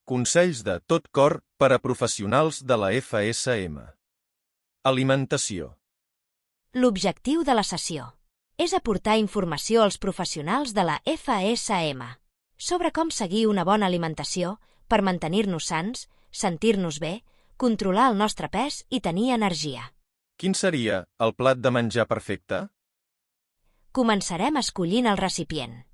Consells de tot cor per a professionals de la FSM. Alimentació. L'objectiu de la sessió és aportar informació als professionals de la FSM sobre com seguir una bona alimentació per mantenir-nos sants, sentir-nos bé, controlar el nostre pes i tenir energia. Quin seria el plat de menjar perfecte? Començarem escollint el recipient.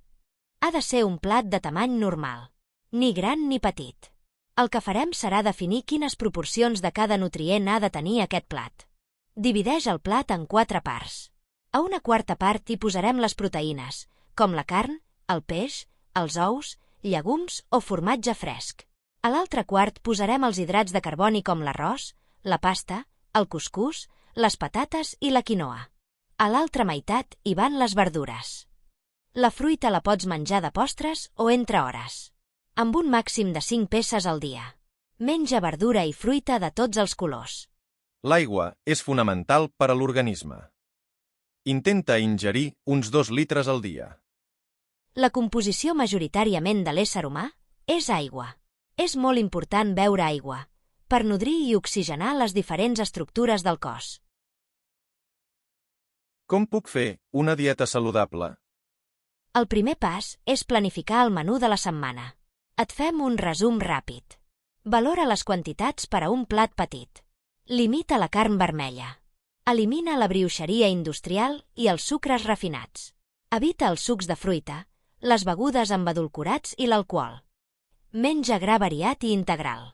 Ha de ser un plat de tamany normal, ni gran ni petit. El que farem serà definir quines proporcions de cada nutrient ha de tenir aquest plat. Divideix el plat en 4 parts. A una quarta part hi posarem les proteïnes, com la carn, el peix, els ous, llegums o formatge fresc. A l'altre quart posarem els hidrats de carboni com l'arròs, la pasta, el cuscús, les patates i la quinoa. A l'altra meitat hi van les verdures. La fruita la pots menjar de postres o entre hores, amb un màxim de 5 peces al dia. Menja verdura i fruita de tots els colors. L'aigua és fonamental per a l'organisme. Intenta ingerir uns 2 litres al dia. La composició majoritàriament de l'ésser humà és aigua. És molt important beure aigua, per nodrir i oxigenar les diferents estructures del cos. Com puc fer una dieta saludable? El primer pas és planificar el menú de la setmana. Et fem un resum ràpid. Valora les quantitats per a un plat petit. Limita la carn vermella. Elimina la brioixeria industrial i els sucres refinats. Evita els sucs de fruita, les begudes amb edulcorats i l'alcohol. Menja gra variat i integral.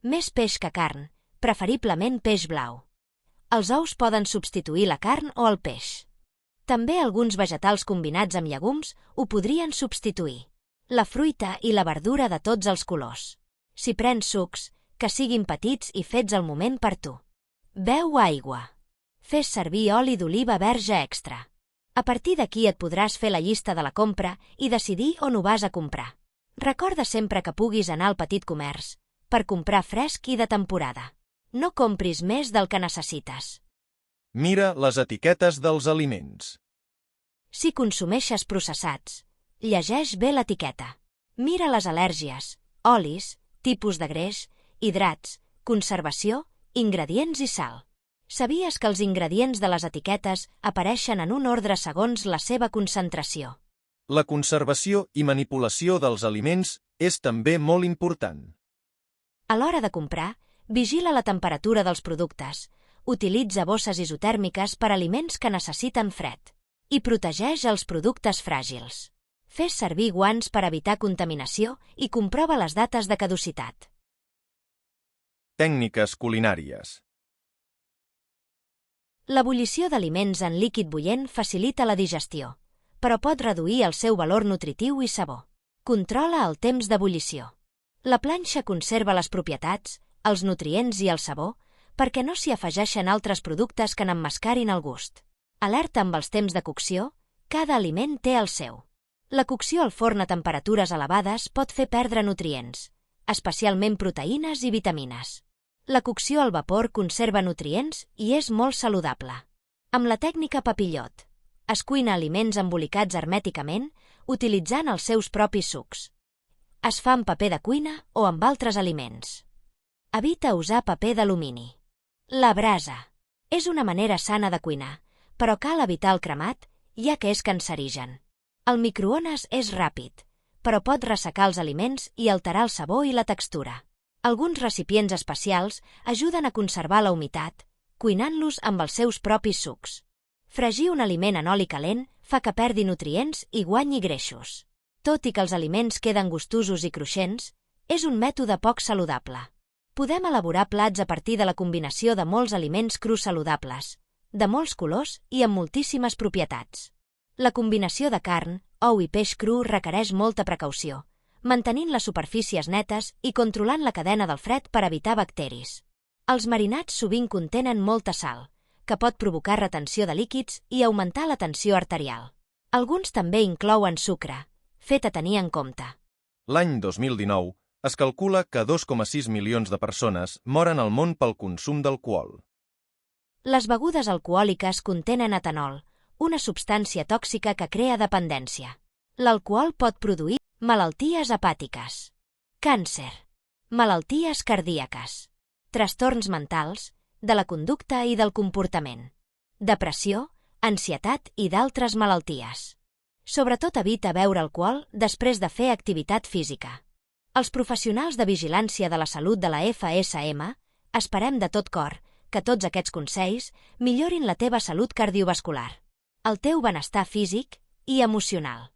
Més peix que carn, preferiblement peix blau. Els ous poden substituir la carn o el peix. També alguns vegetals combinats amb llegums ho podrien substituir. La fruita i la verdura de tots els colors. Si prens sucs, que siguin petits i fets al moment per tu. Beu aigua. Fes servir oli d'oliva verge extra. A partir d'aquí et podràs fer la llista de la compra i decidir on ho vas a comprar. Recorda sempre que puguis anar al petit comerç per comprar fresc i de temporada. No compris més del que necessites. Mira les etiquetes dels aliments. Si consumeixes processats, llegeix bé l'etiqueta. Mira les al·lèrgies, olis, tipus de greix, hidrats, conservació, ingredients i sal. Sabies que els ingredients de les etiquetes apareixen en un ordre segons la seva concentració? La conservació i manipulació dels aliments és també molt important. A l'hora de comprar, vigila la temperatura dels productes, utilitza bosses isotèrmiques per a aliments que necessiten fred i protegeix els productes fràgils. Fes servir guants per evitar contaminació i comprova les dates de caducitat. Tècniques culinàries. L'ebullició d'aliments en líquid bullent facilita la digestió, però pot reduir el seu valor nutritiu i sabor. Controla el temps d'ebullició. La planxa conserva les propietats, els nutrients i el sabor, perquè no s'hi afegeixen altres productes que n'emmascarin el gust. Alerta amb els temps de cocció, cada aliment té el seu. La cocció al forn a temperatures elevades pot fer perdre nutrients, especialment proteïnes i vitamines. La cocció al vapor conserva nutrients i és molt saludable. Amb la tècnica papillot, es cuina aliments embolicats hermèticament utilitzant els seus propis sucs. Es fa amb paper de cuina o amb altres aliments. Evita usar paper d'alumini. La brasa. És una manera sana de cuinar, però cal evitar el cremat, ja que és cancerigen. El microones és ràpid, però pot ressecar els aliments i alterar el sabor i la textura. Alguns recipients especials ajuden a conservar la humitat, cuinant-los amb els seus propis sucs. Fregir un aliment en oli calent fa que perdi nutrients i guanyi greixos. Tot i que els aliments queden gustosos i cruixents, és un mètode poc saludable. Podem elaborar plats a partir de la combinació de molts aliments crus saludables, de molts colors i amb moltíssimes propietats. La combinació de carn, ou i peix cru requereix molta precaució, mantenint les superfícies netes i controlant la cadena del fred per evitar bacteris. Els marinats sovint contenen molta sal, que pot provocar retenció de líquids i augmentar la tensió arterial. Alguns també inclouen sucre, fet a tenir en compte. L'any 2019 es calcula que 2,6 milions de persones moren al món pel consum d'alcohol. Les begudes alcohòliques contenen etanol, una substància tòxica que crea dependència. L'alcohol pot produir malalties hepàtiques, càncer, malalties cardíaques, trastorns mentals, de la conducta i del comportament, depressió, ansietat i d'altres malalties. Sobretot evita beure alcohol després de fer activitat física. Els professionals de vigilància de la salut de la FSM esperem de tot cor que tots aquests consells millorin la teva salut cardiovascular, el teu benestar físic i emocional.